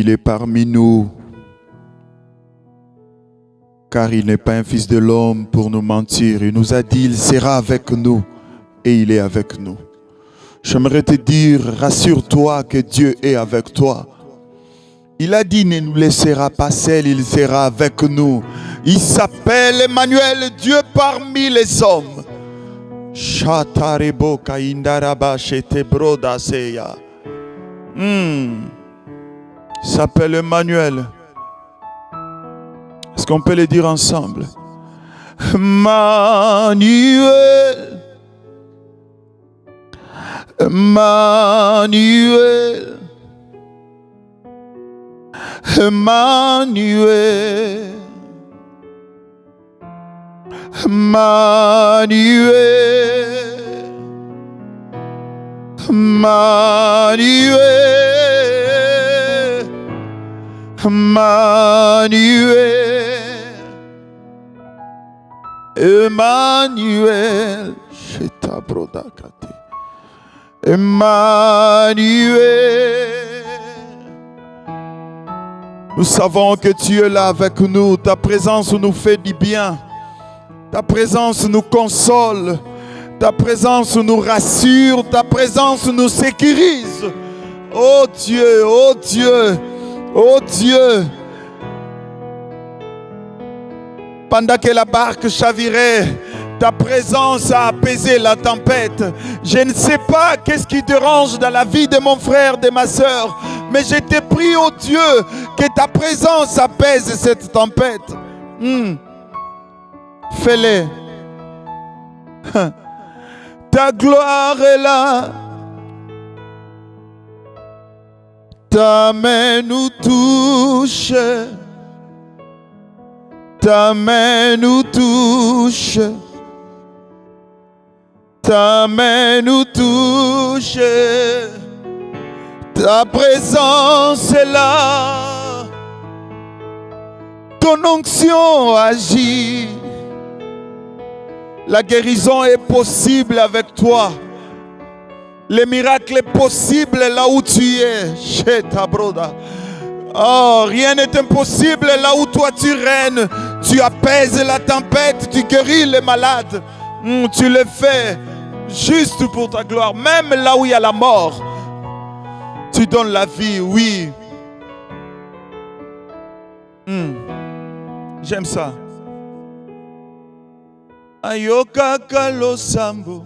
il est parmi nous, car il n'est pas un fils de l'homme pour nous mentir. Il nous a dit, il sera avec nous et il est avec nous. J'aimerais te dire, rassure-toi que Dieu est avec toi. Il a dit, il ne nous laissera pas seuls, il sera avec nous. Il s'appelle Emmanuel, Dieu parmi les hommes. Il s'appelle Emmanuel. Est-ce qu'on peut le dire ensemble? Emmanuel. Emmanuel. Emmanuel. Emmanuel. Emmanuel. Emmanuel. Emmanuel. Emmanuel. Nous savons que tu es là avec nous. Ta présence nous fait du bien. Ta présence nous console. Ta présence nous rassure. Ta présence nous sécurise. Oh Dieu, oh Dieu, oh Dieu. Pendant que la barque chavirait, ta présence a apaisé la tempête. Je ne sais pas qu'est-ce qui dérange dans la vie de mon frère, de ma soeur, mais je te prie, oh Dieu, que ta présence apaise cette tempête. Fais-le. Ta gloire est là. Ta main nous touche. Ta main nous touche. Ta main nous touche. Ta présence est là. Ton onction agit. La guérison est possible avec toi. Le miracle est possible là où tu es. Chez ta broda. Oh, rien n'est impossible là où toi tu règnes. Tu apaises la tempête, tu guéris les malades. Tu le fais juste pour ta gloire. Même là où il y a la mort, tu donnes la vie, oui. J'aime ça. Ayoka kalo sambo.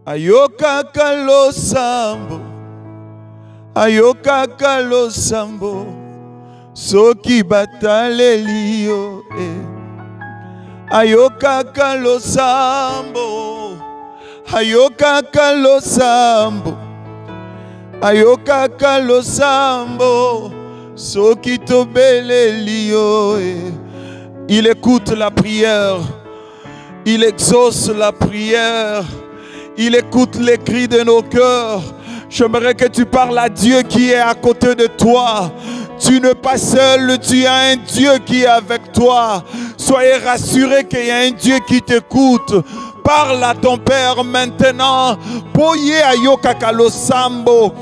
Ayoka kalo sambo. Ayoka kalo sambo. Soki batalelio. Ayoka kalo sambo. Ayoka kalo sambo. Ayoka kalo sambo. Soki tobelelio. Il écoute la prière. Il exauce la prière. Il écoute les cris de nos cœurs. J'aimerais que tu parles à Dieu qui est à côté de toi. Tu n'es pas seul, tu as un Dieu qui est avec toi. Soyez rassurés qu'il y a un Dieu qui t'écoute. Parle à ton Père maintenant. Boye ayoka kalosambo.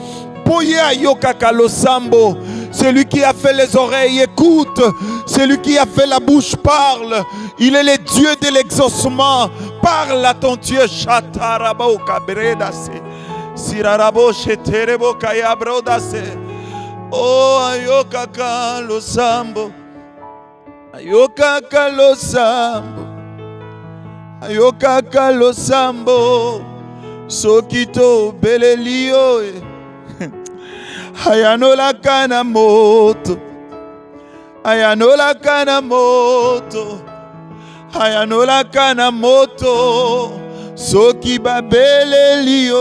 Boye ayoka kalosambo. Celui qui a fait les oreilles écoute. Celui qui a fait la bouche parle. Il est le Dieu de l'exaucement. Parle à ton Dieu. Shatarabo kabredase. Sirarabo sheterebo kayabrodase. Oh ayoka kalosambo. Ayoka kalosambo. Ayoka kalosambo. Sokito belelio. Ayanola kana moto. Ayanola kana moto. Ayanola kana moto. Soki babelelio.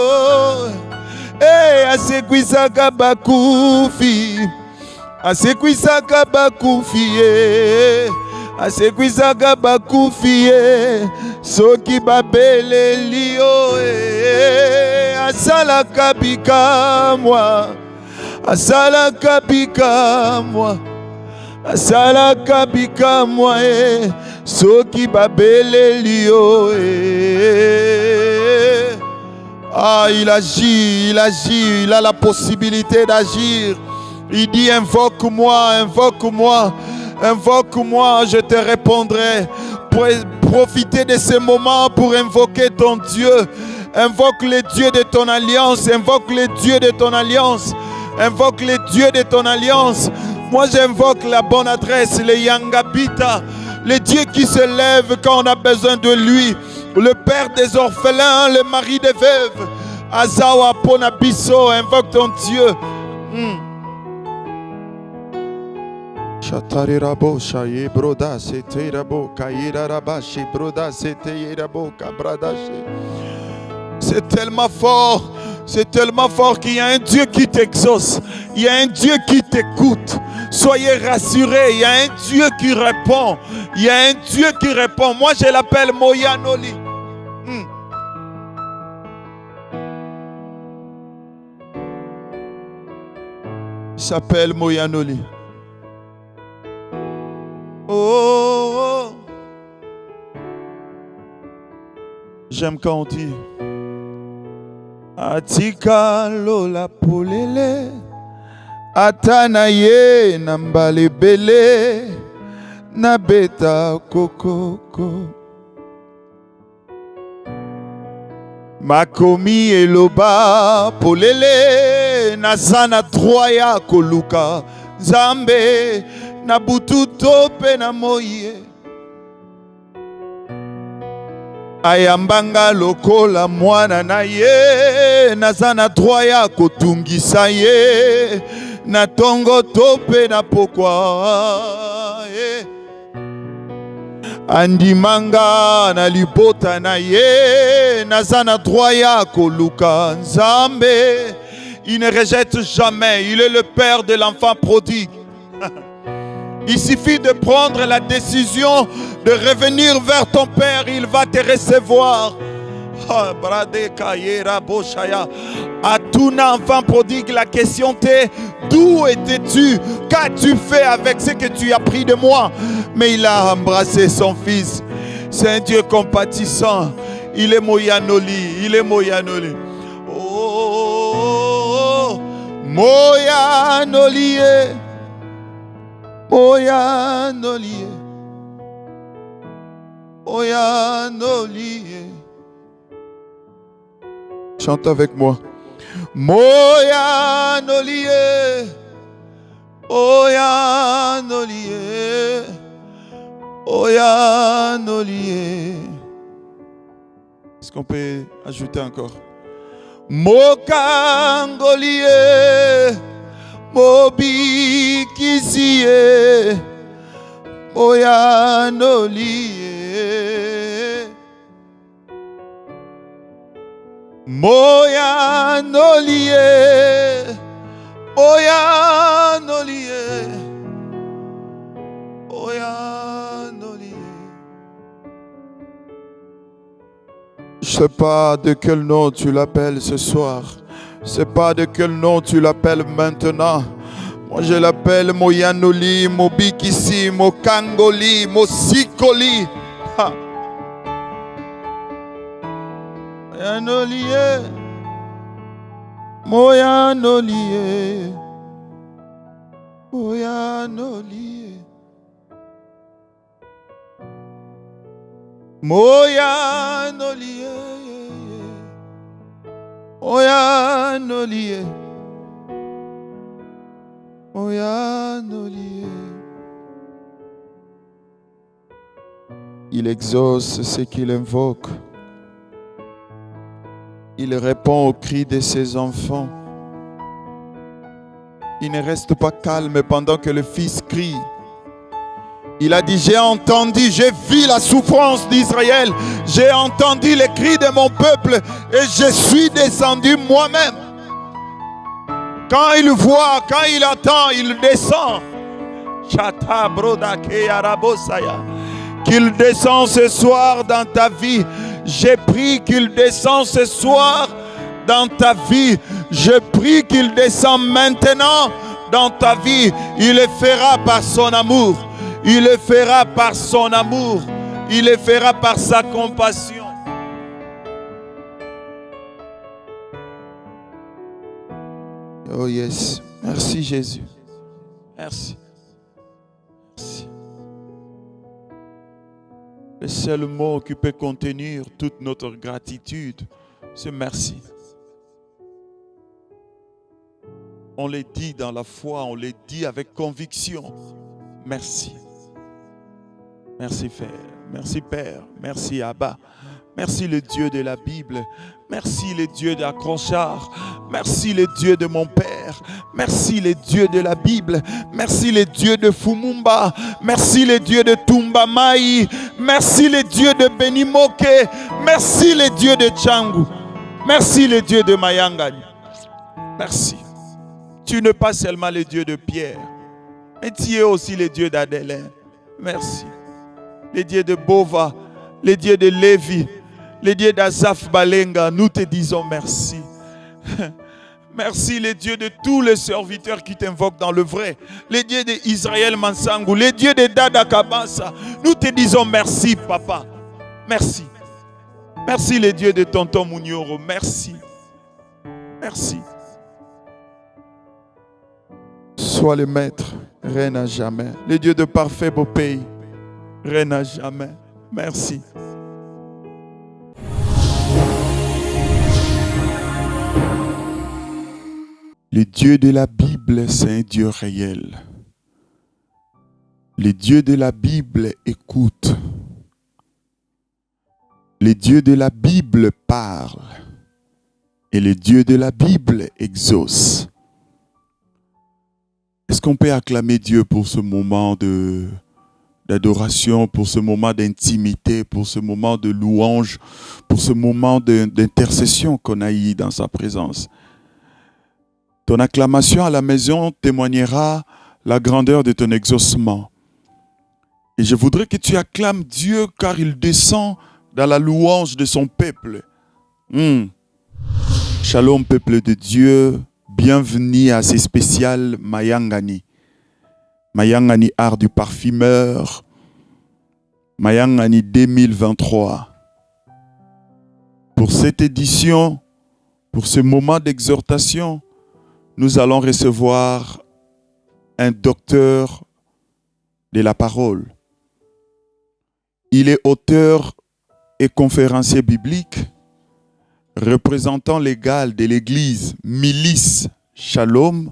Asekwisaka bakufi. Asekwisaka bakufi. Asekwisaka bakufi. Soki babelelio. Asalaka bikamwa. Asalaka bikamwa. Asalaka bikamwa. Soki babelelio. Ah, il agit, il a la possibilité d'agir. Il dit invoque-moi, invoque-moi, invoque-moi, je te répondrai. Pour profiter de ce moment pour invoquer ton Dieu. Invoque les dieux de ton alliance, invoque les dieux de ton alliance, invoque les dieux de ton alliance. Moi j'invoque la bonne adresse, le Yangabita, le Dieu qui se lève quand on a besoin de lui, le père des orphelins, le mari des veuves. Azawa Ponabiso, invoque ton Dieu. C'est tellement fort qu'il y a un Dieu qui t'exauce, il y a un Dieu qui t'écoute. Soyez rassurés, il y a un Dieu qui répond, il y a un Dieu qui répond. Moi je l'appelle Moyanoli. Il s'appelle Moyanoli. Oh. J'aime quand on dit Atika lola polele Atanaye nambale bele Nabeta kokoko Makomi eloba polele Nazana droya koluka Zambe Nabutu tope na moye Ayambanga lokola mwana na ye Nazana droya kotungisa ye Na tongo tope na pokwa Andimanga na libota na ye Nazana droya koluka Nzambe. Il ne rejette jamais, il est le père de l'enfant prodigue. Il suffit de prendre la décision de revenir vers ton Père, il va te recevoir. À tout enfant prodigue, la question est d'où étais-tu? Qu'as-tu fait avec ce que tu as pris de moi? Mais il a embrassé son fils. C'est un Dieu compatissant. Il est Moyanoli, il est Moyanoli. Oh, Moyanoli. Moyanoli, Moyanoli. Chante avec moi. Moyanoli, Moyanoli, Moyanoli. Est-ce qu'on peut ajouter encore? Mokangoli. Mobi kisie Moyanoli Moyanoli Moyanoli Moyanoli. Je sais pas de quel nom tu l'appelles ce soir. Je ne sais pas de quel nom tu l'appelles maintenant. Moi je l'appelle Moyanoli, Mobikisi, Mokangoli, Mosikoli. Moyanoli, Moyanoli, Moyanoli, Moyanoli. Moyanoli, Moyanoli. Il exauce ce qu'il invoque. Il répond aux cris de ses enfants. Il ne reste pas calme pendant que le fils crie. Il a dit, j'ai entendu, j'ai vu la souffrance d'Israël. J'ai entendu les cris de mon peuple et je suis descendu moi-même. Quand il voit, quand il attend, il descend. Qu'il descend ce soir dans ta vie. J'ai pris qu'il descend ce soir dans ta vie. Je prie qu'il descende maintenant dans ta vie. Il le fera par son amour. Il le fera par son amour. Il le fera par sa compassion. Oh yes. Merci Jésus. Merci. Merci. Le seul mot qui peut contenir toute notre gratitude, c'est merci. On les dit dans la foi, on les dit avec conviction. Merci. Merci Père, merci Père, merci Abba. Merci le Dieu de la Bible. Merci le Dieu d'Accrochard. Merci le Dieu de mon Père. Merci le Dieu de la Bible. Merci le Dieu de Fumumba. Merci le Dieu de Tumbamai. Merci le Dieu de Benimoke. Merci le Dieu de Tchangu. Merci le Dieu de Mayangani. Merci. Tu n'es pas seulement le Dieu de Pierre, mais tu es aussi le Dieu d'Adélin. Merci. Le Dieu de Bova, le Dieu de Lévi, le Dieu d'Azaf Balenga, nous te disons merci. Merci, le Dieu de tous les serviteurs qui t'invoquent dans le vrai. Le Dieu d'Israël Mansangu, le Dieu de Dada Kabasa. Nous te disons merci, Papa. Merci. Merci, le Dieu de Tonton Mounioro. Merci. Merci. Sois le maître, règne à jamais. Le Dieu de parfait beau pays, règne à jamais. Merci. Le Dieu de la Bible, c'est un Dieu réel. Le Dieu de la Bible écoute. Le Dieu de la Bible parle. Et le Dieu de la Bible exauce. Est-ce qu'on peut acclamer Dieu pour ce moment d'adoration, pour ce moment d'intimité, pour ce moment de louange, pour ce moment d'intercession qu'on a eu dans sa présence? Ton acclamation à la maison témoignera la grandeur de ton exaucement. Et je voudrais que tu acclames Dieu car il descend dans la louange de son peuple. Shalom, peuple de Dieu. Bienvenue à ces spéciales Mayangani. Mayangani art du parfumeur. Mayangani 2023. Pour cette édition, pour ce moment d'exhortation, nous allons recevoir un docteur de la parole. Il est auteur et conférencier biblique, représentant légal de l'église Milice Shalom.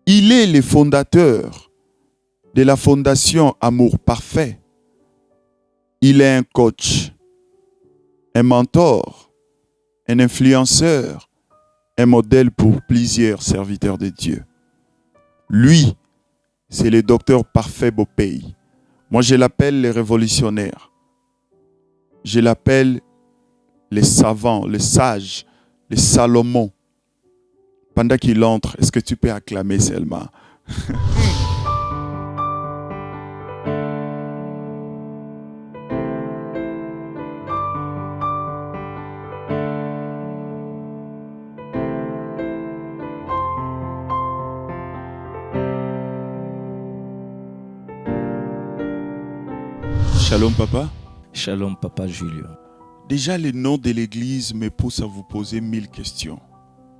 Il est le fondateur de la fondation Amour Parfait. Il est un coach, un mentor, un influenceur, un modèle pour plusieurs serviteurs de Dieu. Lui, c'est le docteur parfait Bopei. Moi, je l'appelle le révolutionnaire. Je l'appelle les savants, les sages, les Salomon. Pendant qu'il entre, est-ce que tu peux acclamer Selma? Shalom papa. Shalom papa Julien. Déjà le nom de l'église me pousse à vous poser 1000 questions.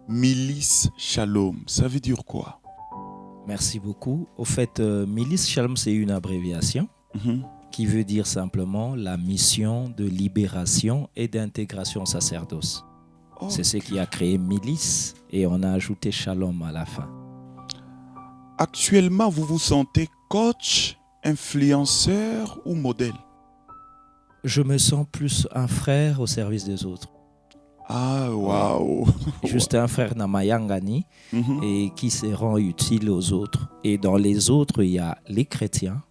Milice Shalom, ça veut dire quoi? Merci beaucoup. Au fait, Milice Shalom, c'est une abréviation qui veut dire simplement la mission de libération et d'intégration au sacerdoce. Okay. C'est ce qui a créé Milice et on a ajouté Shalom à la fin. Actuellement, vous vous sentez coach, influenceur ou modèle? Je me sens plus un frère au service des autres. Ah, waouh! Juste un frère Namayangani et qui se rend utile aux autres. Et dans les autres, il y a les chrétiens,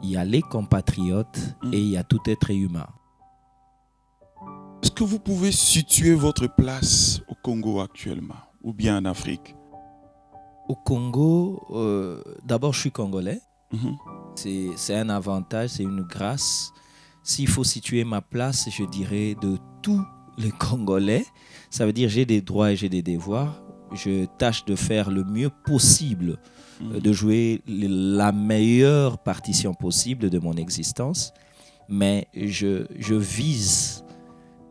il y a les compatriotes et il y a tout être humain. Est-ce que vous pouvez situer votre place au Congo actuellement ou bien en Afrique? Au Congo, d'abord je suis congolais. C'est un avantage, c'est une grâce. S'il faut situer ma place, je dirais de tous les Congolais, ça veut dire j'ai des droits et j'ai des devoirs. Je tâche de faire le mieux possible, de jouer la meilleure partition possible de mon existence. Mais je vise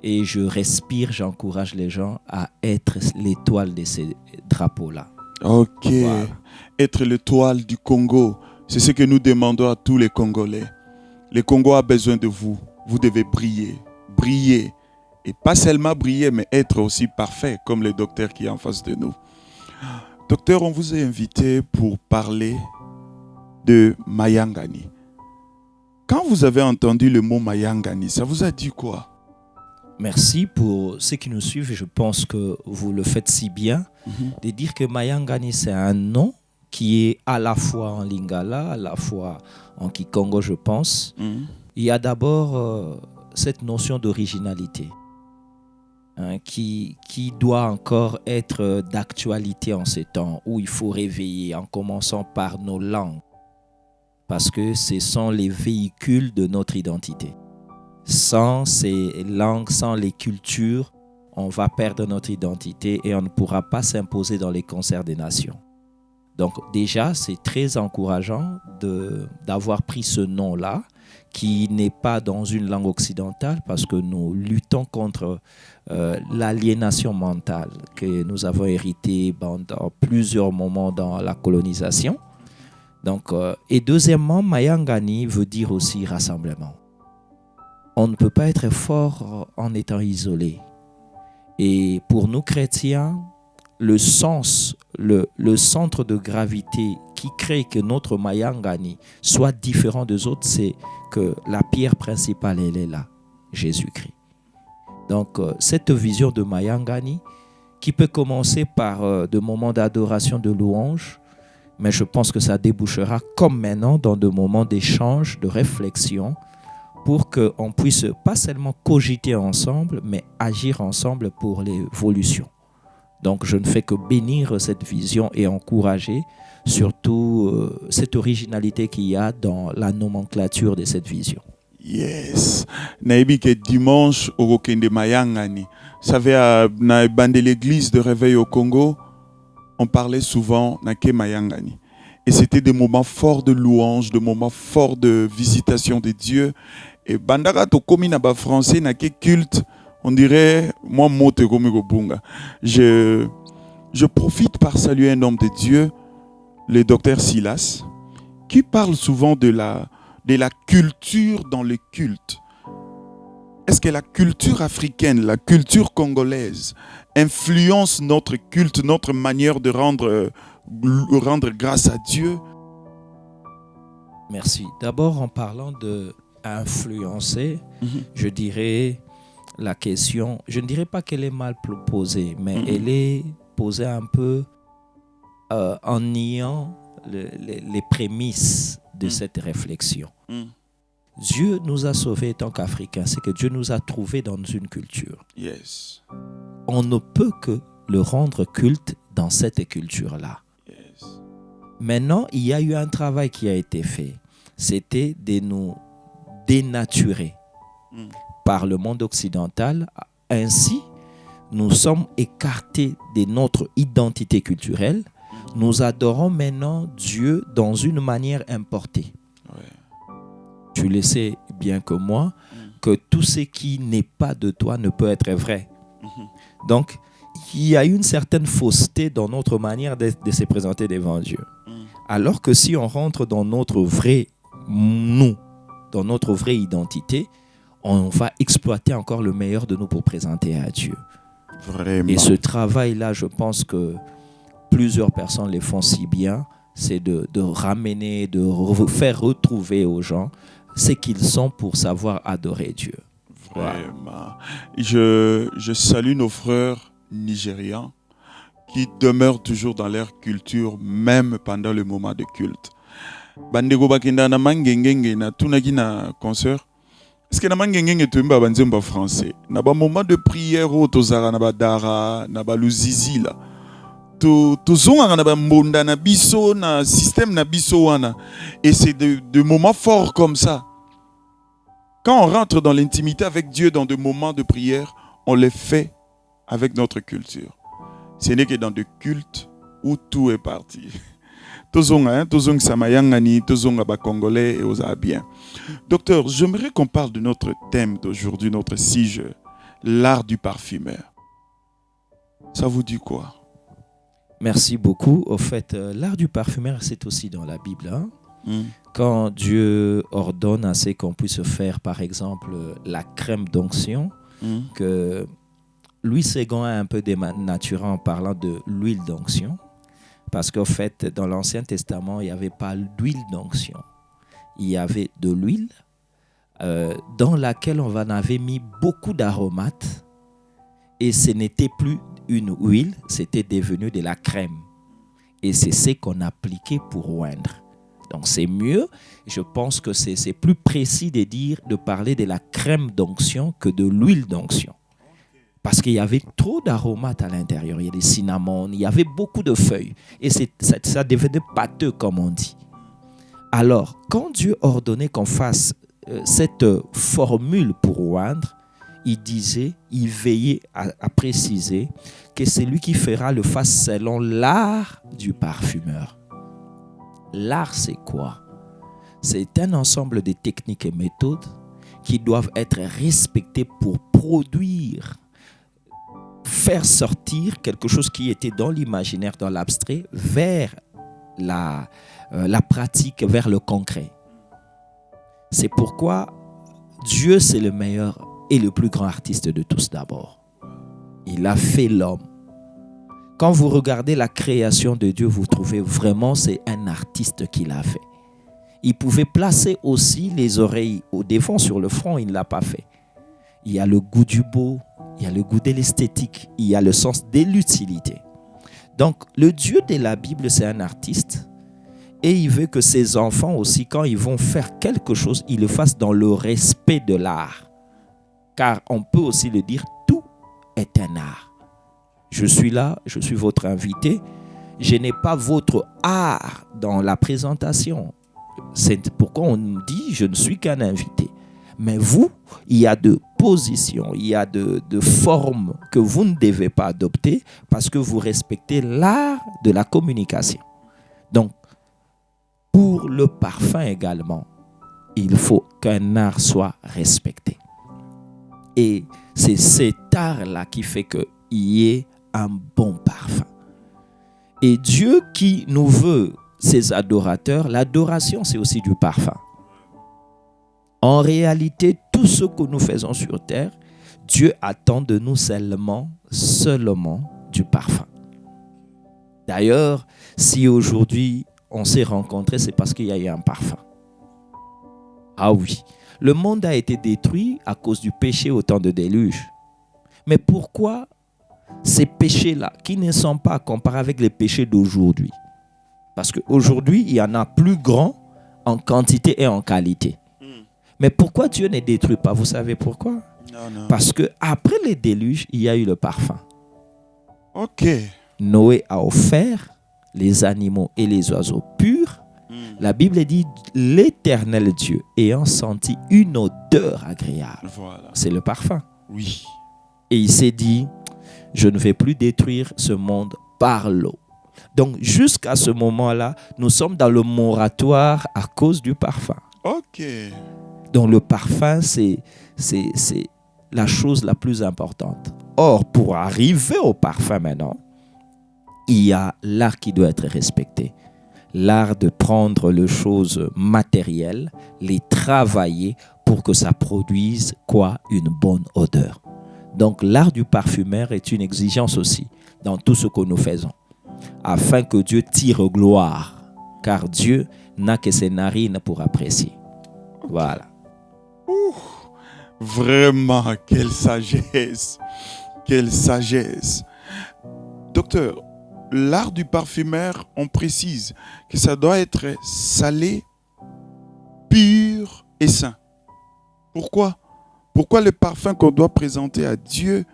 et je respire, j'encourage les gens à être l'étoile de ces drapeaux-là. Ok. Voilà. Être l'étoile du Congo, c'est ce que nous demandons à tous les Congolais. Le Congo a besoin de vous. Vous devez briller. Briller. Et pas seulement briller, mais être aussi parfait, comme le docteur qui est en face de nous. Docteur, on vous a invité pour parler de Mayangani. Quand vous avez entendu le mot Mayangani, ça vous a dit quoi? Merci pour ceux qui nous suivent. Je pense que vous le faites si bien de dire que Mayangani, c'est un nom qui est à la fois en lingala, à la fois en kikongo, je pense. Il y a d'abord cette notion d'originalité qui doit encore être d'actualité en ces temps où il faut réveiller en commençant par nos langues parce que ce sont les véhicules de notre identité. Sans ces langues, sans les cultures, on va perdre notre identité et on ne pourra pas s'imposer dans les concerts des nations. Donc déjà, c'est très encourageant d'avoir pris ce nom-là, qui n'est pas dans une langue occidentale, parce que nous luttons contre l'aliénation mentale que nous avons héritée dans plusieurs moments dans la colonisation. Donc, et deuxièmement, Mayangani veut dire aussi rassemblement. On ne peut pas être fort en étant isolé. Et pour nous chrétiens, le sens, le centre de gravité qui crée que notre Mayangani soit différent des autres, c'est que la pierre principale, elle est là, Jésus-Christ. Donc, cette vision de Mayangani, qui peut commencer par des moments d'adoration, de louange, mais je pense que ça débouchera comme maintenant dans des moments d'échange, de réflexion, pour qu'on puisse pas seulement cogiter ensemble, mais agir ensemble pour l'évolution. Donc, je ne fais que bénir cette vision et encourager surtout cette originalité qu'il y a dans la nomenclature de cette vision. Yes. Naibi que dimanche au Rokende Mayangani. Vous savez, dans l'église de réveil au Congo, on parlait souvent de Mayangani. Et c'était des moments forts de louange, des moments forts de visitation de Dieu. Et bandara to komi na ba français na ke culte, on dirait moi mote komi go bunga. Je profite par saluer un homme de Dieu, le docteur Silas, qui parle souvent de la culture dans le culte. Est-ce que la culture africaine, la culture congolaise influence notre culte, notre manière de rendre grâce à Dieu? Merci. D'abord, en parlant d'influencer, je dirais la question, je ne dirais pas qu'elle est mal posée, mais elle est posée un peu en niant les prémices de cette réflexion. Dieu nous a sauvés en tant qu'Africains, c'est que Dieu nous a trouvés dans une culture. Yes. On ne peut que le rendre culte dans cette culture-là. Yes. Maintenant, il y a eu un travail qui a été fait. C'était de nous dénaturer par le monde occidental. Ainsi, nous sommes écartés de notre identité culturelle. Nous adorons maintenant Dieu dans une manière importée. Ouais. Tu le sais bien que moi, que tout ce qui n'est pas de toi ne peut être vrai. Donc, il y a une certaine fausseté dans notre manière de se présenter devant Dieu. Alors que si on rentre dans notre vrai nous, dans notre vraie identité, on va exploiter encore le meilleur de nous pour présenter à Dieu. Vraiment. Et ce travail-là, je pense que plusieurs personnes le font si bien, c'est de ramener, de faire retrouver aux gens ce qu'ils sont pour savoir adorer Dieu. Vraiment. Je salue nos frères nigérians qui demeurent toujours dans leur culture, même pendant le moment de culte. Bandego bakinda na mangengenge na tunaki na concert. Est-ce que na mangengenge tuimba banzemba français? Na ba moment de prière au tozara na ba dara, na ba luzizi la. Tozonga na ba mbonda na biso na système na biso wana. Et c'est de moments forts comme ça. Quand on rentre dans l'intimité avec Dieu dans des moments de prière, on les fait avec notre culture. Ce n'est que dans des cultes où tout est parti. Tozonga samayangani, tozonga ba congolais et aux bien. Docteur, j'aimerais qu'on parle de notre thème d'aujourd'hui, notre sujet, l'art du parfumeur. Ça vous dit quoi? Merci beaucoup. Au fait, l'art du parfumeur, c'est aussi dans la Bible. Hein? Quand Dieu ordonne à ce qu'on puisse faire, par exemple, la crème d'onction, que Louis Ségon a un peu dénaturé en parlant de l'huile d'onction, parce qu'en fait, dans l'Ancien Testament, il n'y avait pas d'huile d'onction. Il y avait de l'huile dans laquelle on en avait mis beaucoup d'aromates, et ce n'était plus une huile, c'était devenu de la crème. Et c'est ce qu'on appliquait pour oindre. Donc c'est mieux, je pense que c'est plus précis de parler de la crème d'onction que de l'huile d'onction. Parce qu'il y avait trop d'aromates à l'intérieur. Il y a des cinnamones, il y avait beaucoup de feuilles. Et ça devenait pâteux, comme on dit. Alors, quand Dieu ordonnait qu'on fasse cette formule pour oindre, il veillait à préciser que celui qui fera le fasse selon l'art du parfumeur. L'art, c'est quoi? C'est un ensemble de techniques et méthodes qui doivent être respectées pour produire, faire sortir quelque chose qui était dans l'imaginaire, dans l'abstrait, vers la pratique, vers le concret. C'est pourquoi Dieu, c'est le meilleur et le plus grand artiste de tous d'abord. Il a fait l'homme. Quand vous regardez la création de Dieu, vous trouvez vraiment c'est un artiste qui l'a fait. Il pouvait placer aussi les oreilles au devant sur le front, il ne l'a pas fait. Il y a le goût du beau, il y a le goût de l'esthétique, il y a le sens de l'utilité. Donc, le Dieu de la Bible, c'est un artiste et il veut que ses enfants aussi, quand ils vont faire quelque chose, ils le fassent dans le respect de l'art. Car on peut aussi le dire, tout est un art. Je suis là, je suis votre invité. Je n'ai pas votre art dans la présentation. C'est pourquoi on nous dit, je ne suis qu'un invité. Mais vous, il y a de positions, il y a de formes que vous ne devez pas adopter parce que vous respectez l'art de la communication. Donc, pour le parfum également, il faut qu'un art soit respecté. Et c'est cet art-là qui fait qu'il y ait un bon parfum. Et Dieu qui nous veut ses adorateurs, l'adoration c'est aussi du parfum. En réalité, tout ce que nous faisons sur terre, Dieu attend de nous seulement du parfum. D'ailleurs, si aujourd'hui on s'est rencontrés, c'est parce qu'il y a eu un parfum. Ah oui, le monde a été détruit à cause du péché au temps de déluge. Mais pourquoi ces péchés-là, qui ne sont pas comparés avec les péchés d'aujourd'hui? Parce qu'aujourd'hui, il y en a plus grands en quantité et en qualité. Mais pourquoi Dieu ne détruit pas? Vous savez pourquoi? Non. Parce qu'après les déluges, il y a eu le parfum. Ok. Noé a offert les animaux et les oiseaux purs. La Bible dit, l'Éternel Dieu ayant senti une odeur agréable. Voilà. C'est le parfum. Oui. Et il s'est dit, je ne vais plus détruire ce monde par l'eau. Donc, jusqu'à ce moment-là, nous sommes dans le moratoire à cause du parfum. Ok. Donc, le parfum, c'est la chose la plus importante. Or, pour arriver au parfum maintenant, il y a l'art qui doit être respecté. L'art de prendre les choses matérielles, les travailler pour que ça produise quoi? Une bonne odeur. Donc, l'art du parfumeur est une exigence aussi dans tout ce que nous faisons, afin que Dieu tire gloire, car Dieu n'a que ses narines pour apprécier. Voilà. Vraiment, quelle sagesse! Quelle sagesse! Docteur, l'art du parfumeur, on précise que ça doit être salé, pur et saint. Pourquoi? Pourquoi le parfum qu'on doit présenter à Dieu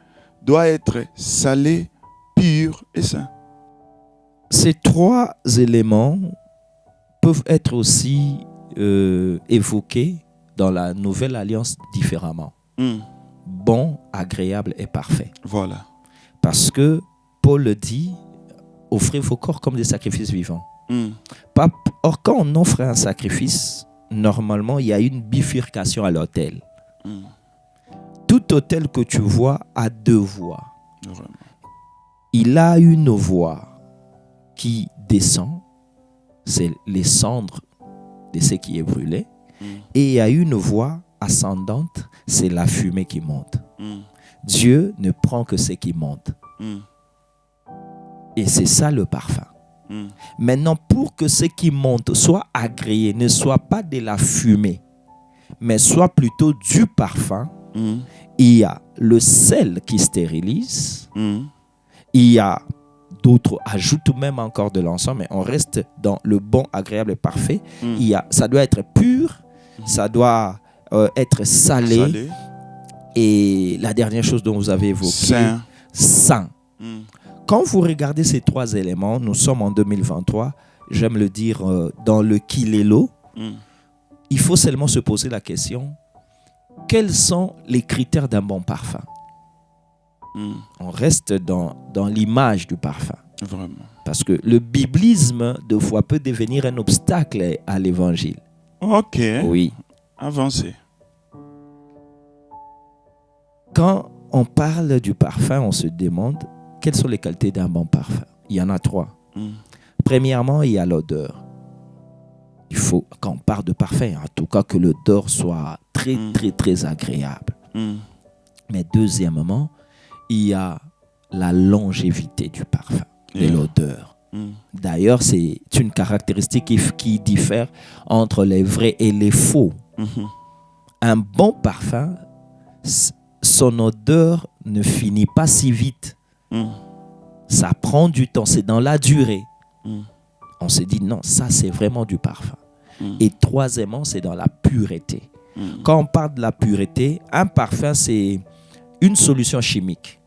doit être salé, pur et saint? Ces trois éléments peuvent être aussi évoqués dans la nouvelle alliance différemment. Bon, agréable et parfait. Voilà. Parce que Paul le dit, offrez vos corps comme des sacrifices vivants. Or, quand on offre un sacrifice, normalement, il y a une bifurcation à l'autel. Tout autel que tu vois a deux voies. Vraiment. Il a une voie qui descend, c'est les cendres de ce qui est brûlé. Et il y a une voix ascendante, c'est la fumée qui monte. Dieu ne prend que ce qui monte. Et c'est ça le parfum. Maintenant, pour que ce qui monte soit agréé, ne soit pas de la fumée, mais soit plutôt du parfum, il y a le sel qui stérilise, il y a d'autres ajoutent même encore de l'encens, mais on reste dans le bon, agréable et parfait. Ça doit être pur, ça doit être salé. Et la dernière chose dont vous avez évoqué, saint. Quand vous regardez ces trois éléments, nous sommes en 2023, j'aime le dire dans le Kilelo, il faut seulement se poser la question, quels sont les critères d'un bon parfum? On reste dans l'image du parfum. Vraiment. Parce que le biblisme, de fois, peut devenir un obstacle à l'évangile. Ok. Oui. Avancez. Quand on parle du parfum, on se demande quelles sont les qualités d'un bon parfum. Il y en a trois. Premièrement, il y a l'odeur. Il faut, quand on parle de parfum, en tout cas que l'odeur soit très, très, très agréable. Mais deuxièmement, il y a la longévité du parfum, de l'odeur. D'ailleurs, c'est une caractéristique qui diffère entre les vrais et les faux. Un bon parfum, son odeur ne finit pas si vite. Ça prend du temps, c'est dans la durée. On se dit non, ça c'est vraiment du parfum. Et troisièmement, c'est dans la pureté. Quand on parle de la pureté, un parfum c'est une solution chimique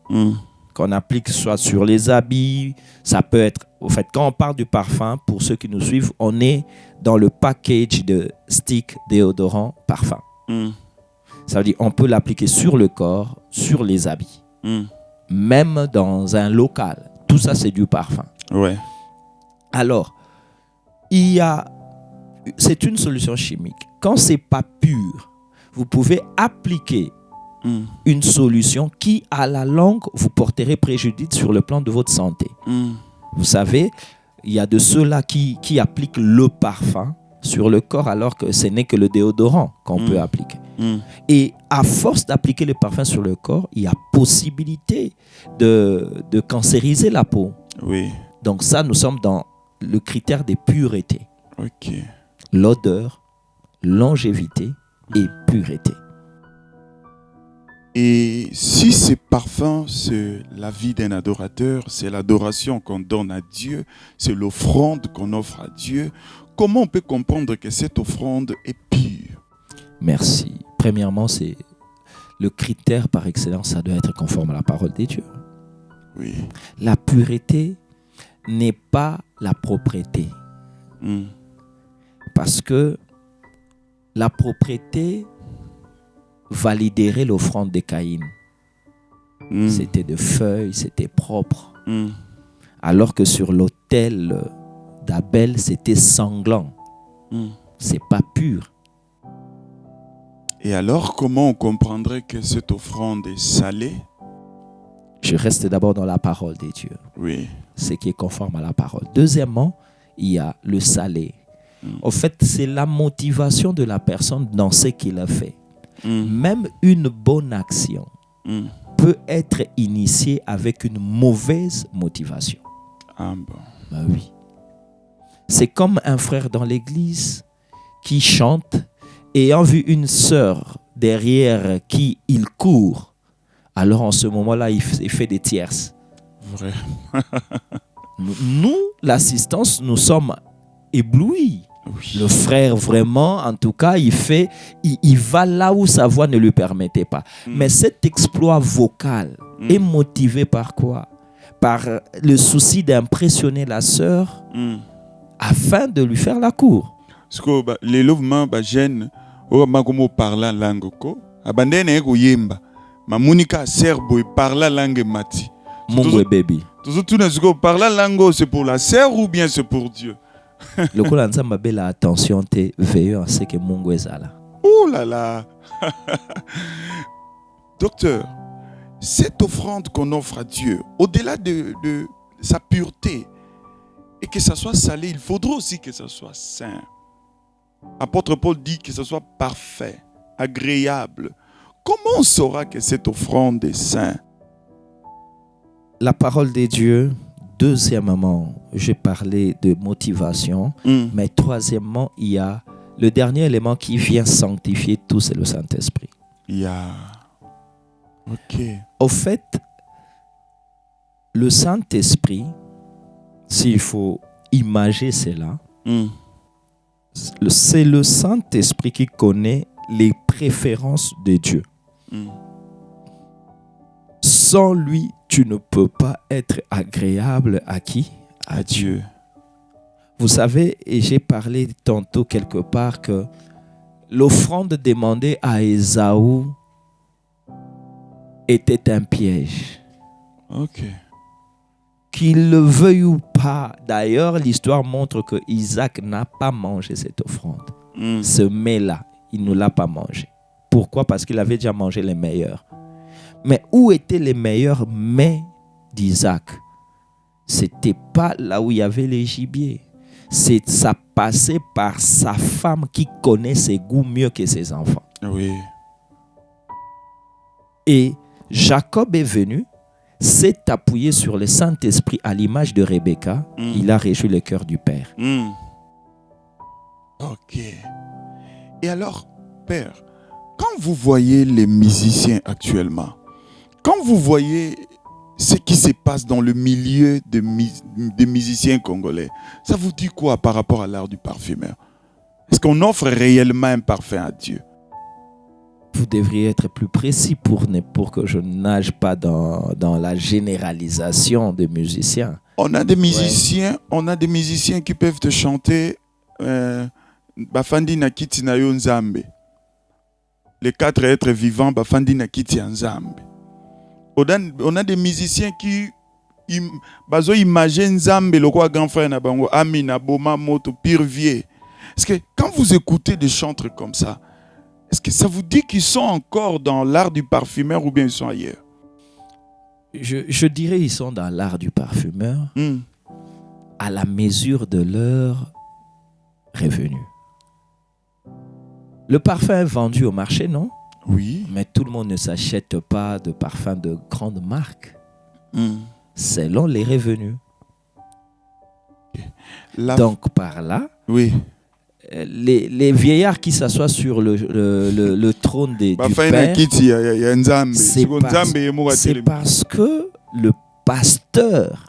qu'on applique soit sur les habits, ça peut être... Au fait, quand on parle du parfum, pour ceux qui nous suivent, on est dans le package de stick, déodorant, parfum. Ça veut dire qu'on peut l'appliquer sur le corps, sur les habits. Même dans un local. Tout ça, c'est du parfum. Ouais. Alors, c'est une solution chimique. Quand ce n'est pas pur, vous pouvez appliquer une solution qui, à la longue, vous porterait préjudice sur le plan de votre santé. Vous savez, il y a de ceux-là qui appliquent le parfum sur le corps alors que ce n'est que le déodorant qu'on peut appliquer. Et à force d'appliquer le parfum sur le corps, il y a possibilité de cancériser la peau. Oui. Donc ça, nous sommes dans le critère des puretés. Ok. L'odeur, longévité et pureté. Et si ces parfums, c'est la vie d'un adorateur, c'est l'adoration qu'on donne à Dieu, c'est l'offrande qu'on offre à Dieu, comment on peut comprendre que cette offrande est pure? Merci. Premièrement, c'est le critère par excellence, ça doit être conforme à la parole de Dieu. Oui. La pureté n'est pas la propreté. Parce que la propreté validerait l'offrande de Caïn. C'était de feuilles, c'était propre. Alors que sur l'autel d'Abel, c'était sanglant. C'est pas pur. Et alors, comment on comprendrait que cette offrande est salée? Je reste d'abord dans la parole de Dieu. Oui. Ce qui est conforme à la parole. Deuxièmement, il y a le salé. En fait, c'est la motivation de la personne dans ce qu'il a fait. Même une bonne action peut être initiée avec une mauvaise motivation. Ah bon. Ben oui. C'est comme un frère dans l'église qui chante et ayant vu une sœur derrière qui il court. Alors en ce moment-là, il fait des tierces. Vrai. Nous, l'assistance, nous sommes éblouis. Oui. Le frère, vraiment, en tout cas, il va là où sa voix ne lui permettait pas. Mais cet exploit vocal est motivé par quoi? Par le souci d'impressionner la sœur afin de lui faire la cour. Parce que les louvements gênent, comme parla langue ko, abandene ko yemba, mamunika serbo parla langue mati. Mungwe baby. Tout ce parla langue, c'est pour la sœur ou bien c'est pour Dieu? Le coup là, nzamba bela attention te veillez à ce que Mungu ezala. Oh là là. Docteur, cette offrande qu'on offre à Dieu, au-delà de sa pureté, Et que ça soit salé, il faudra aussi que ça soit sain. Apôtre Paul dit que ça soit parfait, agréable. Comment on saura que cette offrande est sainte? La parole de Dieu, deuxièmement, j'ai parlé de motivation, mais troisièmement, il y a le dernier élément qui vient sanctifier tout, c'est le Saint-Esprit. Ok. Au fait, le Saint-Esprit, s'il faut imager cela, c'est le Saint-Esprit qui connaît les préférences de Dieu. Sans lui, tu ne peux pas être agréable à qui? À Dieu. Vous savez, et j'ai parlé tantôt quelque part que l'offrande demandée à Ésaü était un piège. Ok. Qu'il le veuille ou pas, d'ailleurs, l'histoire montre que Isaac n'a pas mangé cette offrande. Ce mets-là, il ne l'a pas mangé. Pourquoi? Parce qu'il avait déjà mangé les meilleurs. Mais où étaient les meilleurs mets d'Isaac? C'était pas là où il y avait les gibiers. Ça passait par sa femme qui connaît ses goûts mieux que ses enfants. Oui. Et Jacob est venu, s'est appuyé sur le Saint-Esprit à l'image de Rebecca. Il a réjoui le cœur du Père. Ok. Et alors, Père, quand vous voyez les musiciens actuellement, quand vous voyez ce qui se passe dans le milieu des musiciens congolais, ça vous dit quoi par rapport à l'art du parfumeur? Est-ce qu'on offre réellement un parfum à Dieu? Vous devriez être plus précis pour que je nage pas dans la généralisation des musiciens. On a des musiciens qui peuvent te chanter Bafandi na kiti na yo nzambe. Les 4 êtres vivants Bafandi na kiti ya nzambe. On a des musiciens qui bazo imagine nzambe lokwa grand frère na bango Amina Boma Moto Pire Vieux. Est-ce que quand vous écoutez des chantres comme ça, est-ce que ça vous dit qu'ils sont encore dans l'art du parfumeur ou bien ils sont ailleurs? Je dirais ils sont dans l'art du parfumeur à la mesure de leur revenu. Le parfum est vendu au marché, non? Oui. Mais tout le monde ne s'achète pas de parfum de grande marque. Selon les revenus. Donc par là, oui. Les vieillards qui s'assoient sur le trône du Père, c'est parce que le pasteur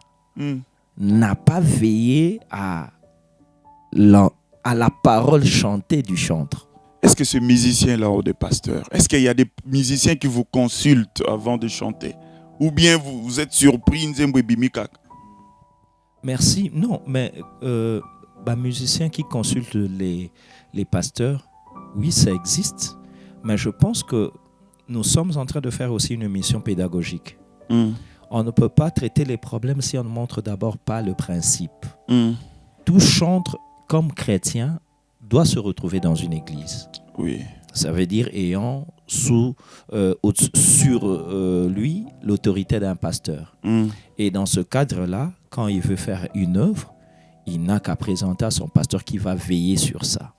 n'a pas veillé à la parole chantée du chantre. Est-ce que ce musicien-là est des pasteurs? Est-ce qu'il y a des musiciens qui vous consultent avant de chanter? Ou bien vous êtes surpris? Merci. Non, mais musiciens qui consultent les pasteurs, oui, ça existe. Mais je pense que nous sommes en train de faire aussi une mission pédagogique. On ne peut pas traiter les problèmes si on ne montre d'abord pas le principe. Tout chantre comme chrétien doit se retrouver dans une église. Oui. Ça veut dire ayant sur lui l'autorité d'un pasteur. Et dans ce cadre-là, quand il veut faire une œuvre, il n'a qu'à présenter à son pasteur qui va veiller sur ça.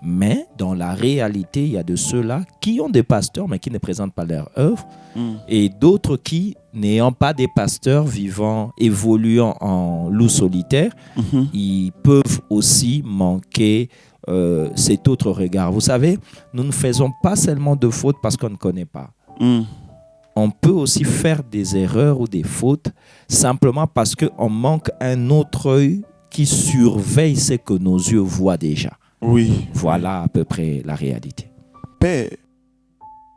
Mais dans la réalité, il y a de ceux-là qui ont des pasteurs mais qui ne présentent pas leur œuvre et d'autres qui, n'ayant pas des pasteurs vivant, évoluant en loup solitaire, ils peuvent aussi manquer cet autre regard. Vous savez, nous ne faisons pas seulement de fautes parce qu'on ne connaît pas. On peut aussi faire des erreurs ou des fautes simplement parce qu'on manque un autre œil qui surveille ce que nos yeux voient déjà. Oui. Voilà à peu près la réalité. Père,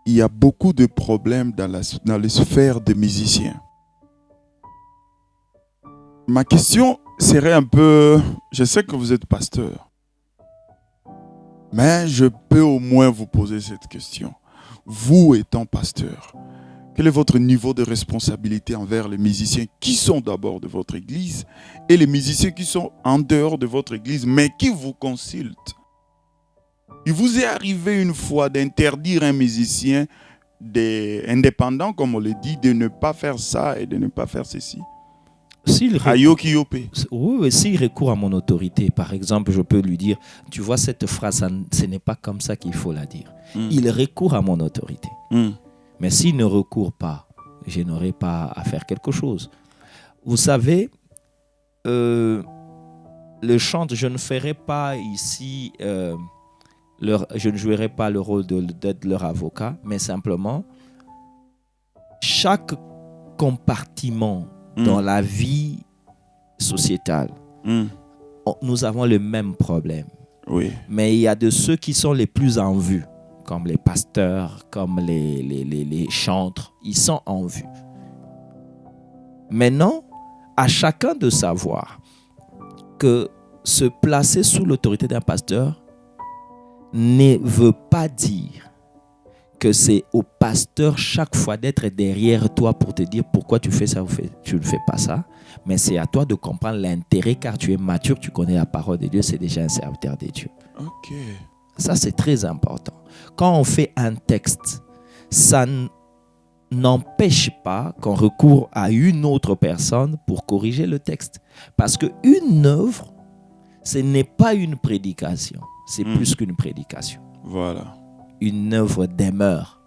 il y a beaucoup de problèmes dans les sphères des musiciens. Ma question serait un peu... Je sais que vous êtes pasteur, mais je peux au moins vous poser cette question. Vous étant pasteur, quel est votre niveau de responsabilité envers les musiciens qui sont d'abord de votre église et les musiciens qui sont en dehors de votre église, mais qui vous consultent? Il vous est arrivé une fois d'interdire un musicien indépendant, comme on le dit, de ne pas faire ça et de ne pas faire ceci? S'il Ayoki yope. oui, s'il recourt à mon autorité, par exemple, je peux lui dire, tu vois cette phrase, ce n'est pas comme ça qu'il faut la dire. Il recourt à mon autorité. Mais s'il ne recourt pas, je n'aurai pas à faire quelque chose. Vous savez, le chant, je ne ferai pas ici, je ne jouerai pas le rôle d'être leur avocat, mais simplement, chaque compartiment dans la vie sociétale, nous avons le même problème. Oui. Mais il y a de ceux qui sont les plus en vue, comme les pasteurs, comme les chantres, ils sont en vue. Maintenant, à chacun de savoir que se placer sous l'autorité d'un pasteur ne veut pas dire que c'est au pasteur chaque fois d'être derrière toi pour te dire pourquoi tu fais ça ou tu ne fais pas ça. Mais c'est à toi de comprendre l'intérêt car tu es mature, tu connais la parole de Dieu, c'est déjà un serviteur de Dieu. Ok. Ça, c'est très important. Quand on fait un texte, ça n'empêche pas qu'on recourt à une autre personne pour corriger le texte. Parce qu'une œuvre, ce n'est pas une prédication. C'est plus qu'une prédication. Voilà. Une œuvre demeure.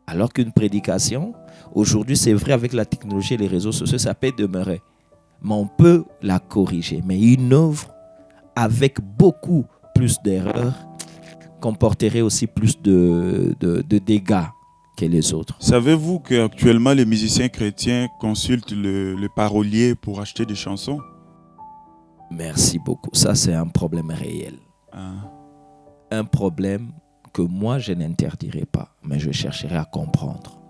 Alors qu'une prédication, aujourd'hui, c'est vrai avec la technologie et les réseaux sociaux, ça peut demeurer. Mais on peut la corriger. Mais une œuvre avec beaucoup plus d'erreurs comporterait aussi plus de dégâts que les autres. Savez-vous qu'actuellement, les musiciens chrétiens consultent le parolier pour acheter des chansons? Merci beaucoup. Ça, c'est un problème réel. Un problème que moi, je n'interdirai pas, mais je chercherai à comprendre.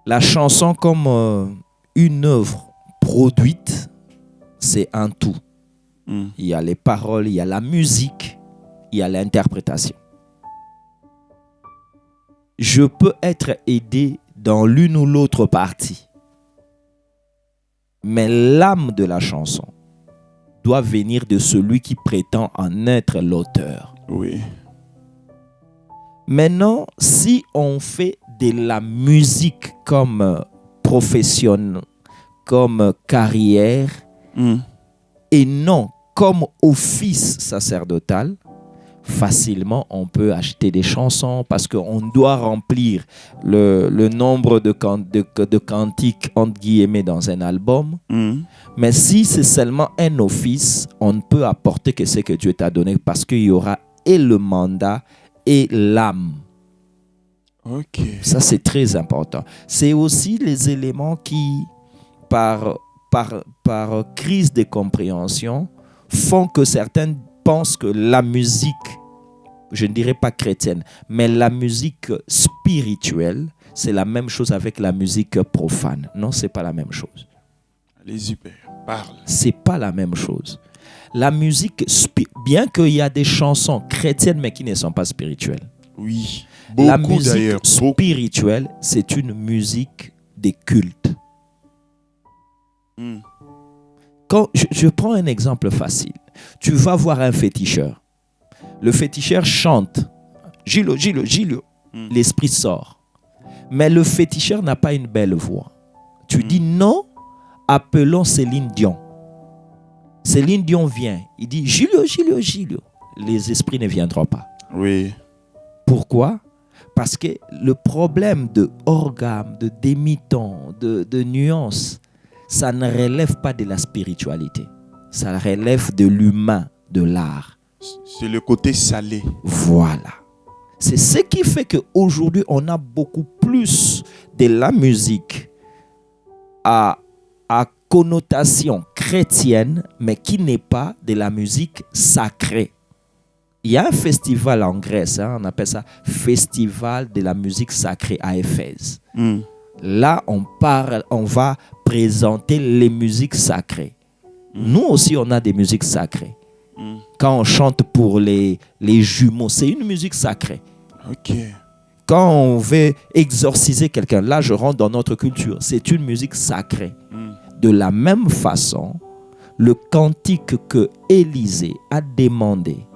La chanson comme une œuvre produite, c'est un tout. Il y a les paroles, il y a la musique, il y a l'interprétation. Je peux être aidé dans l'une ou l'autre partie. Mais l'âme de la chanson doit venir de celui qui prétend en être l'auteur. Oui. Maintenant, si on fait de la musique comme profession, comme carrière, et non comme office sacerdotal, facilement on peut acheter des chansons parce qu'on doit remplir le nombre de cantiques entre guillemets dans un album. Mais si c'est seulement un office, on ne peut apporter que ce que Dieu t'a donné parce qu'il y aura et le mandat et l'âme. Ok. Ça, c'est très important. C'est aussi les éléments qui, par crise de compréhension, font que certains pensent que la musique, je ne dirais pas chrétienne, mais la musique spirituelle, c'est la même chose avec la musique profane. Non, ce n'est pas la même chose. Allez-y, Père, parle. Ce n'est pas la même chose. La musique, bien qu'il y a des chansons chrétiennes, mais qui ne sont pas spirituelles. Oui, la musique spirituelle, c'est une musique des cultes. Quand je prends un exemple facile. Tu vas voir un féticheur. Le féticheur chante. Gilo, Gilo, Gilo. L'esprit sort. Mais le féticheur n'a pas une belle voix. Tu dis non, appelons Céline Dion. Céline Dion vient. Il dit Gilo, Gilo, Gilo. Les esprits ne viendront pas. Oui. Pourquoi? Parce que le problème de organe, de demi-ton, de nuance, ça ne relève pas de la spiritualité. Ça relève de l'humain, de l'art. C'est le côté salé. Voilà. C'est ce qui fait qu'aujourd'hui, on a beaucoup plus de la musique à connotation chrétienne, mais qui n'est pas de la musique sacrée. Il y a un festival en Grèce, on appelle ça Festival de la musique sacrée à Éphèse. Là, on va présenter les musiques sacrées. Nous aussi, on a des musiques sacrées. Quand on chante pour les jumeaux, c'est une musique sacrée. Ok. Quand on veut exorciser quelqu'un, là, je rentre dans notre culture. C'est une musique sacrée. De la même façon, le cantique que Élisée a demandé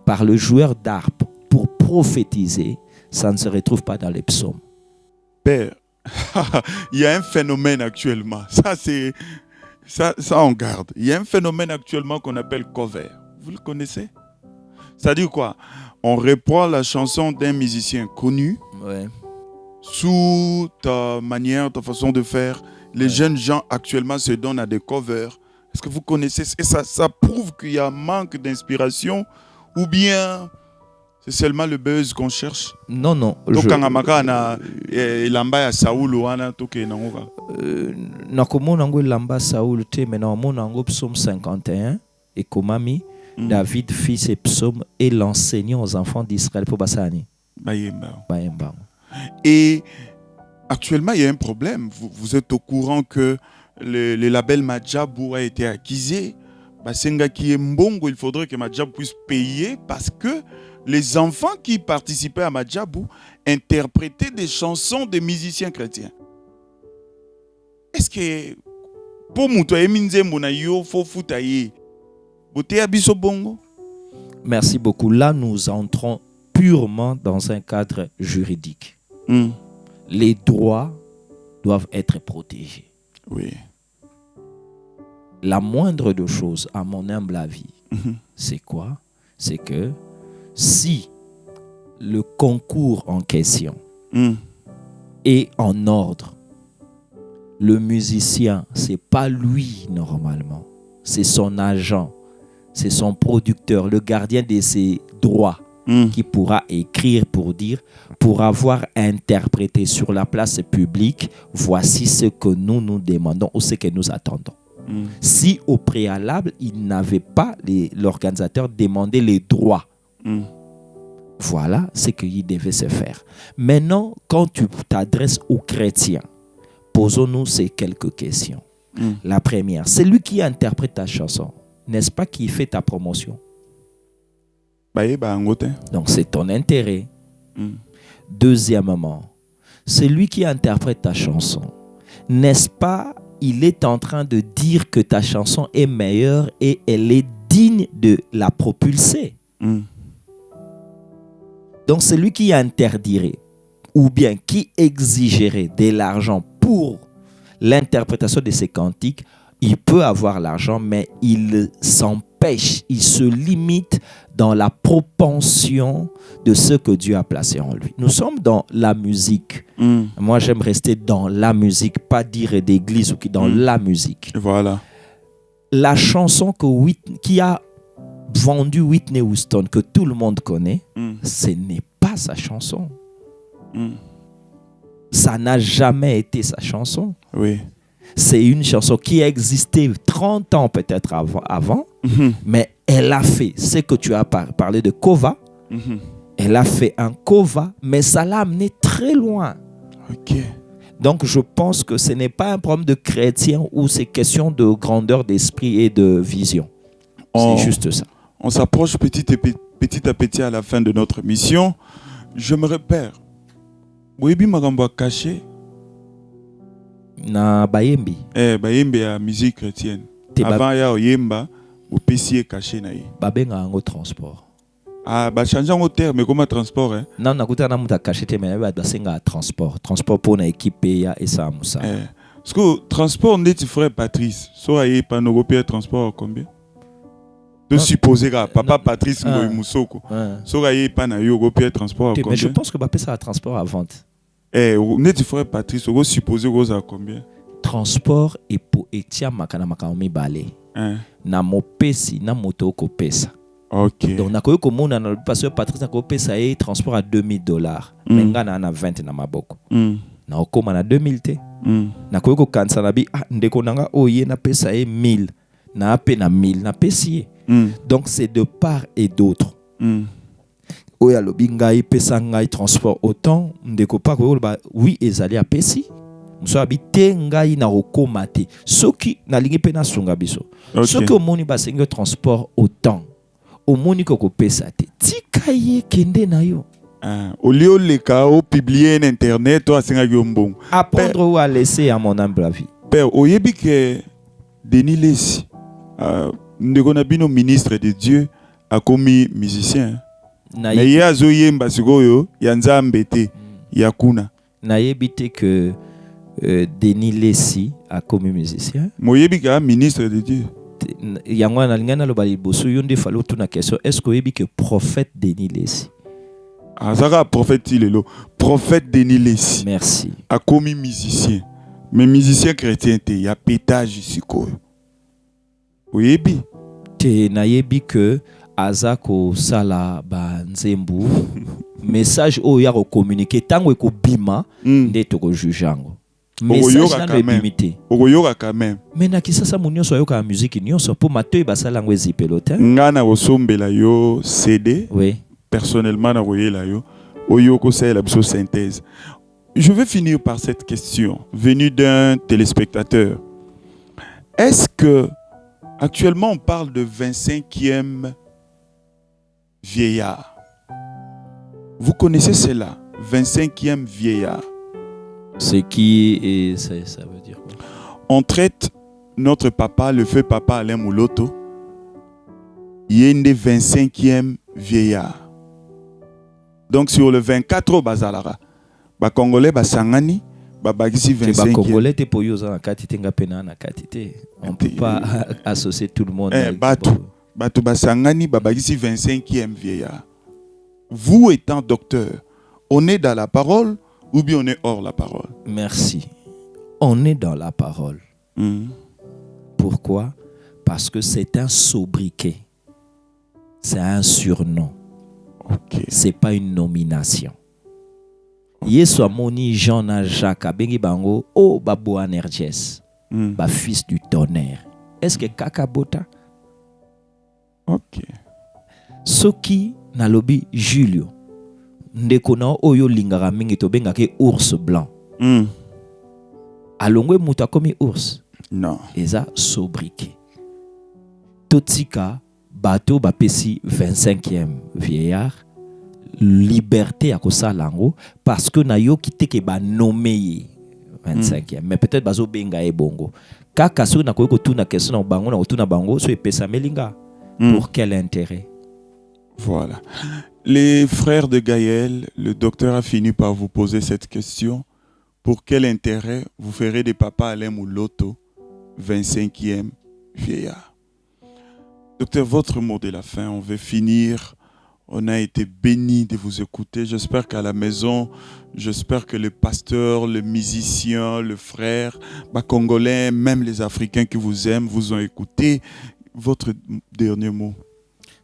par le joueur d'harpe pour prophétiser, ça ne se retrouve pas dans les psaumes. Père, Il y a un phénomène actuellement. Ça, on garde. Il y a un phénomène actuellement qu'on appelle cover. Vous le connaissez? C'est-à-dire quoi? On reprend la chanson d'un musicien connu sous ta manière, ta façon de faire. Les jeunes gens actuellement se donnent à des covers. Est-ce que vous connaissez? Et ça prouve qu'il y a un manque d'inspiration ou bien c'est seulement le buzz qu'on cherche? Non. Nakomonango lamba Saoul te maintenant monango psaume 51 et komami David fils et psaume et l'enseignant aux enfants d'Israël pour basani. Bayemba. Et actuellement il y a un problème. Vous êtes au courant que le label Madjabou a été accusé. Basenga qui est mbongo, il faudrait que Madjabou puisse payer parce que les enfants qui participaient à Madjabou interprétaient des chansons de musiciens chrétiens. Est-ce que pour bongo? Merci beaucoup. Là, nous entrons purement dans un cadre juridique. Les droits doivent être protégés. Oui. La moindre de choses, à mon humble avis, c'est quoi? C'est que si le concours en question est en ordre, le musicien, c'est pas lui normalement, c'est son agent, c'est son producteur, le gardien de ses droits qui pourra écrire pour dire, pour avoir interprété sur la place publique, voici ce que nous demandons ou ce que nous attendons. Si au préalable, il n'avait pas, l'organisateur demandé les droits, voilà ce qu'il devait se faire. Maintenant, quand tu t'adresses aux chrétiens, posons-nous ces quelques questions. La première, c'est lui qui interprète ta chanson, n'est-ce pas qui fait ta promotion? Donc c'est ton intérêt. Deuxièmement, c'est lui qui interprète ta chanson, n'est-ce pas? Il est en train de dire que ta chanson est meilleure et elle est digne de la propulser. Donc c'est lui qui interdirait ou bien qui exigerait de l'argent pour l'interprétation de ces cantiques. Il peut avoir l'argent, mais il s'empêche, il se limite dans la propension de ce que Dieu a placé en lui. Nous sommes dans la musique. Moi, j'aime rester dans la musique, pas dire d'église ou qui dans la musique. Voilà. La chanson qui a vendu Whitney Houston, que tout le monde connaît, ce n'est pas sa chanson. Ça n'a jamais été sa chanson. Oui. C'est une chanson qui a existé 30 ans peut-être avant, mais elle a fait ce que tu as parlé de Kova. Elle a fait un Kova, mais ça l'a amené très loin. Donc je pense que ce n'est pas un problème de chrétien ou c'est question de grandeur d'esprit et de vision. C'est juste ça. On s'approche petit à petit à la fin de notre mission. Je me repère. Webi Magamba caché. Na bayembi. Bayembi à musique chrétienne. Avant ya oyemba, au PC caché na yi. Babenga ango transport. Bah changer en terme, mais comment transport hein? Non, na kuta na muta caché te mais ba senga transport. Transport pour na équipe ya et ça musa. Parce que transport net frère Patrice, so aye pa no repère transport combien? De supposer que papa Patrice Ngoy Moussoko. So aye pa na yo repère transport combien? Mais je pense que ba ça transport à vente. Net frère Patrice, on supposer que à combien? Transport et pour etia makana makami balé. Na mopesi na moto ko pesa. OK. Donc na koyo ko mona na pasteur Patrice na ko pesa et transport à $2000. Menga na 20 na maboko. Na okoma na 2000 te. Na koyo ko kansa na bi ndeko nanga oye na pesa et 1000. Na ape na 1000 na pesi. Donc c'est de part et d'autre. Oya lobi ngai pesa ngai transport autant ndeko pa ko ba oui ezali a pesi. Muso habite ngai na okoma te. Soki na lingi pe na sunga biso. Soki omoni ba sengo transport autant. Omoni ko pesa te. Tika ye kende na yo. Au lieu de les publier sur internet, toi c'est un apprendre ou à laisser à mon humble avis. Père, au yebi que Denis Lessi, nous ministre de Dieu, a commis musicien. Na ye azoyemba sikoyo ya nzambe te yakuna. Na yebite que Denis Lessi a commis musicien. Moyebika ministre de Dieu. Yango na lingana lo bali bosu yonde falo tuna question est-ce que oyebi que prophète Denis Lessi. Azara prophète Tilelo, prophète Denis Lessi. Merci. A commis musicien. Mais musicien chrétien te ya pétage ici quoi. Oyebi. Te na yebi que azako sala ba nzembu message o ya ko communiquer tango ko bima nde to ko jujango. Message na limité. Oyoka quand même. Mais na kisasa munyoso yoka musique nyonso po matoy basala ngo ezipelote. Ngana osombela yo CD. Oui. Personnellement na royela yo oyoko c'est la synthèse. Je vais finir par cette question venue d'un téléspectateur. Est-ce que actuellement on parle de 25e vieillard? Vous connaissez cela, 25e vieillard? Ce qui est, ça veut dire quoi? On traite notre papa, le feu papa Alain Mouloto, il est né 25e vieillard. Donc sur le 24 bazalara, ba Congolais ba sangani, ba bagisi 25e. Ba Congolais te poyoza na katite ngapena na katite. On peut pas associer tout le monde. Batu ba sangani ba bagisi 25e vieillard. Vous étant docteur, on est dans la parole ou bien on est hors la parole? Merci. On est dans la parole. Pourquoi? Parce que c'est un sobriquet. C'est un surnom. Okay. C'est pas une nomination. Yesu amoni Jean na Jacques abengi bango o babo Anerges, ba fils du tonnerre. Est-ce que kakabota? Ok. Soki nalobi Julio ndeko na oyo lingaka mingi to bengaki ours blanc. Alongwe muta komi ours. Non. Eza sobriquet. Totika bato bapesi 25e vieillard liberté à kosalango parce que na yo kite ke ba nommé 25e mais peut-être bazo benga e bongo kaka so na ko tuna question na bango na tuna bango so epesa melinga pour quel intérêt? Voilà. Les frères de Gaël, le docteur a fini par vous poser cette question. Pour quel intérêt vous ferez des papas Alain Mouloto 25e vieillard? Docteur, votre mot de la fin, on veut finir. On a été bénis de vous écouter. J'espère qu'à la maison, j'espère que le pasteur, le musicien, le frère, les Congolais, même les Africains qui vous aiment, vous ont écouté. Votre dernier mot?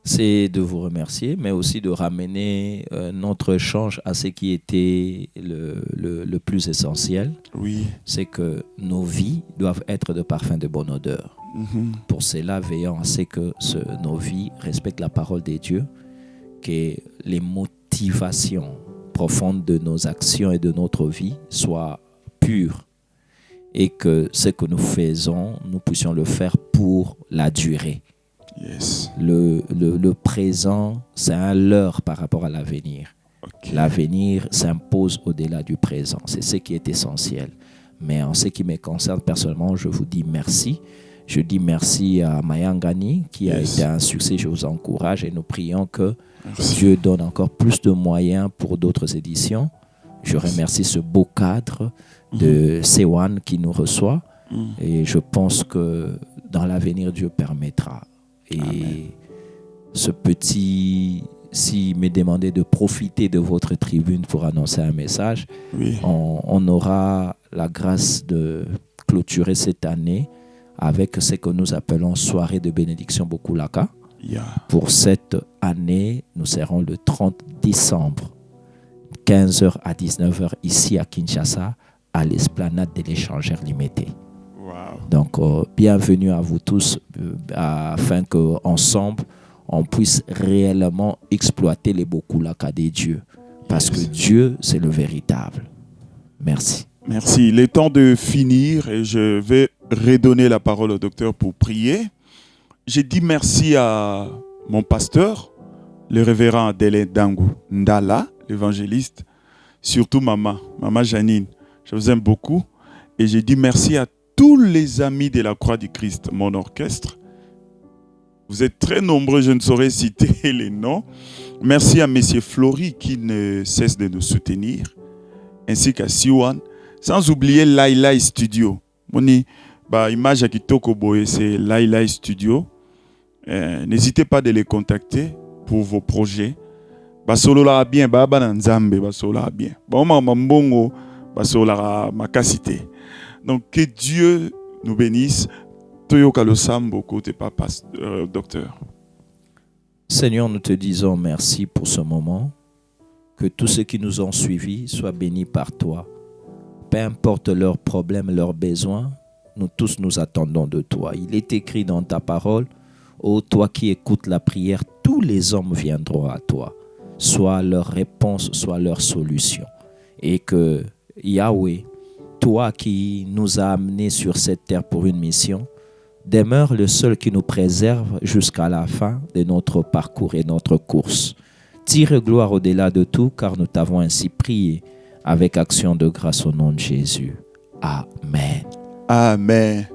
C'est de vous remercier, mais aussi de ramener notre échange à ce qui était le plus essentiel. Oui. C'est que nos vies doivent être de parfum de bonne odeur. Pour cela, veillons à ce que nos vies respectent la parole de Dieu, que les motivations profondes de nos actions et de notre vie soient pures et que ce que nous faisons, nous puissions le faire pour la durée. Yes. Le présent, c'est un leurre par rapport à l'avenir. Okay. L'avenir s'impose au-delà du présent. C'est ce qui est essentiel. Mais en ce qui me concerne personnellement, je vous dis merci. Je dis merci à Mayangani qui a été un succès. Je vous encourage et nous prions que Dieu donne encore plus de moyens pour d'autres éditions. Je remercie ce beau cadre de Sewan qui nous reçoit et je pense que dans l'avenir, Dieu permettra. Et Amen. Ce petit, s'il me demandait de profiter de votre tribune pour annoncer un message, on aura la grâce de clôturer cette année avec ce que nous appelons soirée de bénédiction Bokulaka. Pour cette année, nous serons le 30 décembre, 15h à 19h ici à Kinshasa, à l'esplanade de l'échangeur limité. Donc, bienvenue à vous tous afin qu'ensemble, on puisse réellement exploiter les Bokulaka des dieux. Parce que Dieu, c'est le véritable. Merci. Merci. Il est temps de finir et je vais redonner la parole au docteur pour prier. J'ai dit merci à mon pasteur, le révérend Adélé Dangou Ndala, l'évangéliste, surtout maman Janine. Je vous aime beaucoup. Et j'ai dit merci à tous les amis de la Croix du Christ, mon orchestre. Vous êtes très nombreux, je ne saurais citer les noms. Merci à M. Flory qui ne cesse de nous soutenir, ainsi qu'à Siwan. Sans oublier Laila Studio. Moni, bah, image à Kitoko Boye, c'est Laila Studio. N'hésitez pas de les contacter pour vos projets. Basolo la bien, baba nanzambe, basolo la bien. Ba mbongo, basolo la makasite. Donc que Dieu nous bénisse. Toyoka lo sambo côté papa, docteur. Seigneur, nous te disons merci pour ce moment. Que tous ceux qui nous ont suivis soient bénis par toi. Peu importe leurs problèmes, leurs besoins, nous tous nous attendons de toi. Il est écrit dans ta parole, ô toi qui écoutes la prière, tous les hommes viendront à toi. Soit leur réponse, soit leur solution. Et que Yahweh, toi qui nous as amenés sur cette terre pour une mission, demeure le seul qui nous préserve jusqu'à la fin de notre parcours et notre course. Tire gloire au-delà de tout, car nous t'avons ainsi prié avec action de grâce au nom de Jésus. Amen. Amen.